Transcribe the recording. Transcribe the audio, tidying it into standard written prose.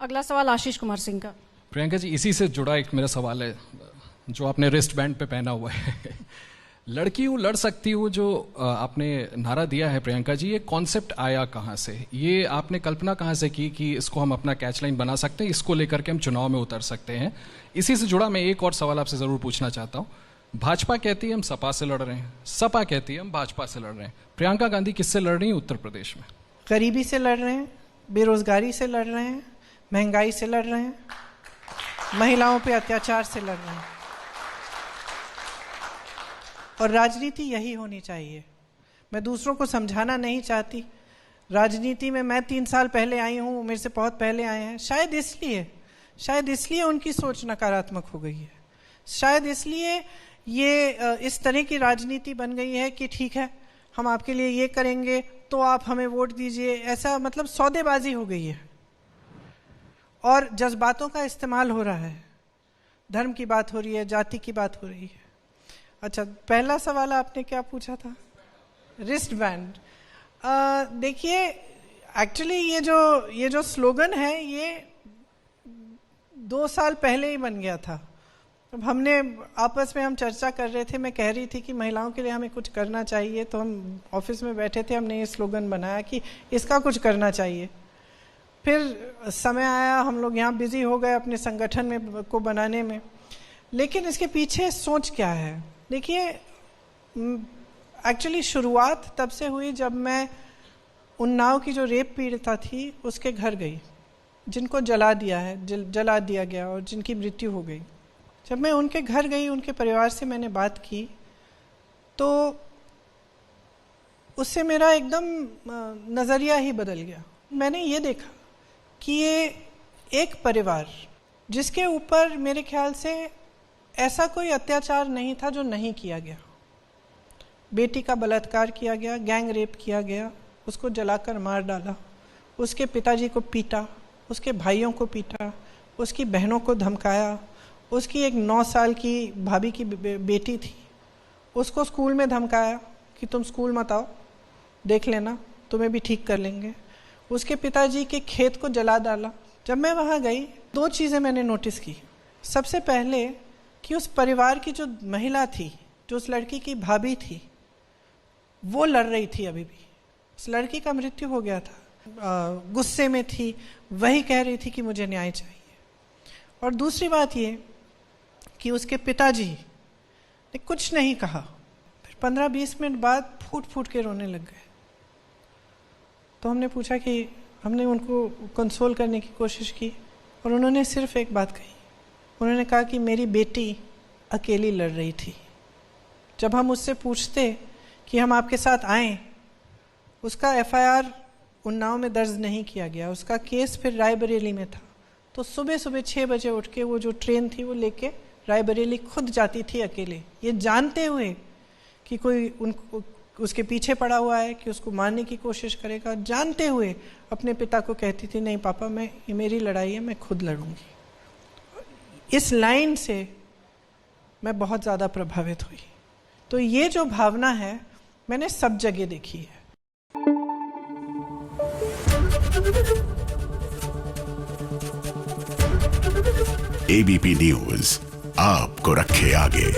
अगला सवाल आशीष कुमार सिंह का। प्रियंका जी, इसी से जुड़ा एक मेरा सवाल है जो आपने रिस्ट बैंड पे पहना हुआ है। लड़की हूँ लड़ सकती हूँ जो आपने नारा दिया है प्रियंका जी, ये कॉन्सेप्ट आया कहाँ से? ये आपने कल्पना कहाँ से की कि इसको हम अपना कैच लाइन बना सकते हैं, इसको लेकर के हम चुनाव में उतर सकते हैं? इसी से जुड़ा मैं एक और सवाल आपसे ज़रूर पूछना चाहता हूँ। भाजपा कहती है हम सपा से लड़ रहे हैं, सपा कहती है हम भाजपा से लड़ रहे हैं। प्रियंका गांधी किससे लड़ रही हैं उत्तर प्रदेश में? गरीबी से लड़ रहे हैं, बेरोजगारी से लड़ रहे हैं, महंगाई से लड़ रहे हैं, महिलाओं पे अत्याचार से लड़ रहे हैं। और राजनीति यही होनी चाहिए। मैं दूसरों को समझाना नहीं चाहती। राजनीति में मैं 3 साल पहले आई हूँ, मेरे से बहुत पहले आए हैं। शायद इसलिए उनकी सोच नकारात्मक हो गई है। शायद इसलिए ये इस तरह की राजनीति बन गई है कि ठीक है, हम आपके लिए ये करेंगे तो आप हमें वोट दीजिए। ऐसा मतलब सौदेबाजी हो गई है और जज्बातों का इस्तेमाल हो रहा है। धर्म की बात हो रही है, जाति की बात हो रही है। अच्छा, पहला सवाल आपने क्या पूछा था? Wrist band. देखिए, एक्चुअली ये जो स्लोगन है ये 2 साल पहले ही बन गया था। अब हमने आपस में हम चर्चा कर रहे थे, मैं कह रही थी कि महिलाओं के लिए हमें कुछ करना चाहिए, तो हम ऑफिस में बैठे थे, हमने ये स्लोगन बनाया कि इसका कुछ करना चाहिए। फिर समय आया, हम लोग यहाँ बिजी हो गए अपने संगठन में को बनाने में। लेकिन इसके पीछे सोच क्या है? देखिए, एक्चुअली शुरुआत तब से हुई जब मैं उन्नाव की जो रेप पीड़िता थी उसके घर गई, जिनको जला दिया गया और जिनकी मृत्यु हो गई। जब मैं उनके घर गई, उनके परिवार से मैंने बात की, तो उससे मेरा एकदम नज़रिया ही बदल गया। मैंने ये देखा कि ये एक परिवार जिसके ऊपर मेरे ख्याल से ऐसा कोई अत्याचार नहीं था जो नहीं किया गया। बेटी का बलात्कार किया गया, गैंग रेप किया गया, उसको जलाकर मार डाला, उसके पिताजी को पीटा, उसके भाइयों को पीटा, उसकी बहनों को धमकाया, उसकी एक 9 साल की भाभी की बेटी थी, उसको स्कूल में धमकाया कि तुम स्कूल मत आओ, देख लेना, तुम्हें भी ठीक कर लेंगे। उसके पिताजी के खेत को जला डाला। जब मैं वहाँ गई, 2 चीज़ें मैंने नोटिस की। सबसे पहले कि उस परिवार की जो महिला थी, जो उस लड़की की भाभी थी, वो लड़ रही थी अभी भी। उस लड़की का मृत्यु हो गया था, गुस्से में थी, वही कह रही थी कि मुझे न्याय चाहिए। और दूसरी बात ये कि उसके पिताजी ने कुछ नहीं कहा, फिर 15-20 मिनट बाद फूट फूट के रोने लग गए। तो हमने उनको कंसोल करने की कोशिश की और उन्होंने सिर्फ एक बात कही। उन्होंने कहा कि मेरी बेटी अकेली लड़ रही थी। जब हम उससे पूछते कि हम आपके साथ आएं, उसका FIR उन्नाव में दर्ज नहीं किया गया, उसका केस फिर रायबरेली में था। तो सुबह 6 बजे उठ के वो जो ट्रेन थी वो लेके रायबरेली खुद जाती थी अकेले, ये जानते हुए कि कोई उसके पीछे पड़ा हुआ है, कि उसको मारने की कोशिश करेगा। जानते हुए अपने पिता को कहती थी, नहीं पापा, ये मेरी लड़ाई है, मैं खुद लड़ूंगी। इस लाइन से मैं बहुत ज़्यादा प्रभावित हुई। तो ये जो भावना है मैंने सब जगह देखी है। ABP न्यूज़ आपको रखे आगे।